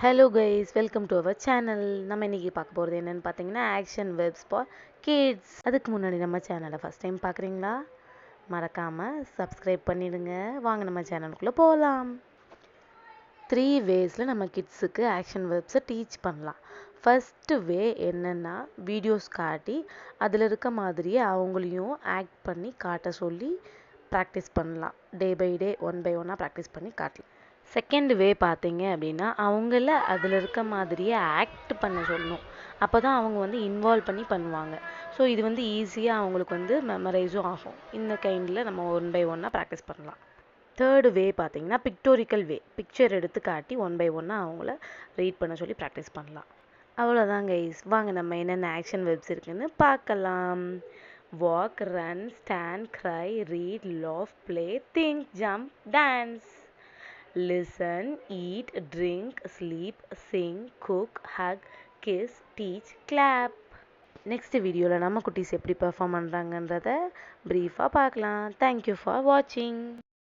Hello guys, welcome to our channel. நம்ம இன்றைக்கி பார்க்க போகிறது என்னென்னு பார்த்தீங்கன்னா ஆக்ஷன் வெப்ஸ் ஃபார் கிட்ஸ். அதுக்கு முன்னாடி நம்ம சேனலை ஃபஸ்ட் டைம் பார்க்குறீங்களா? மறக்காமல் சப்ஸ்கிரைப் பண்ணிடுங்க. வாங்க நம்ம சேனலுக்குள்ளே போகலாம். 3 வேஸில் நம்ம கிட்ஸுக்கு ஆக்ஷன் வெப்ஸை டீச் பண்ணலாம். ஃபஸ்ட்டு வே என்னென்னா வீடியோஸ் காட்டி அதில் இருக்க மாதிரியே அவங்களையும் ஆக்ட் பண்ணி காட்ட சொல்லி ப்ராக்டிஸ் பண்ணலாம். Day by day 1 by 1 practice பண்ணி காட்டலாம். செகண்ட் வே பார்த்தீங்க அப்படின்னா அவங்கள அதில் இருக்க மாதிரியே ஆக்ட் பண்ண சொல்லணும். அப்போ தான் அவங்க இன்வால்வ் பண்ணி பண்ணுவாங்க. ஸோ இது ஈஸியாக அவங்களுக்கு மெமரைஸும் ஆகும். இந்த கைண்டில் நம்ம 1 by 1 ப்ராக்டிஸ் பண்ணலாம். தேர்டு வே பார்த்தீங்கன்னா பிக்டோரிக்கல் வே. பிக்சர் எடுத்து காட்டி 1 by 1 அவங்கள ரீட் பண்ண சொல்லி ப்ராக்டிஸ் பண்ணலாம். அவ்வளோதான் கைஸ். வாங்க நம்ம என்னென்ன ஆக்ஷன் வெப்ஸ் இருக்குன்னு பார்க்கலாம். Walk, run, stand, cry, read, laugh, play, think, jump, dance. Listen, eat, drink, sleep, sing, cook, hug, kiss, teach, clap. Next வீடியோவில் நம்ம குட்டீஸ் எப்படி பெர்ஃபார்ம் பண்ணுறாங்கன்றத ப்ரீஃபாக பார்க்கலாம். தேங்க்யூ ஃபார் வாட்சிங்.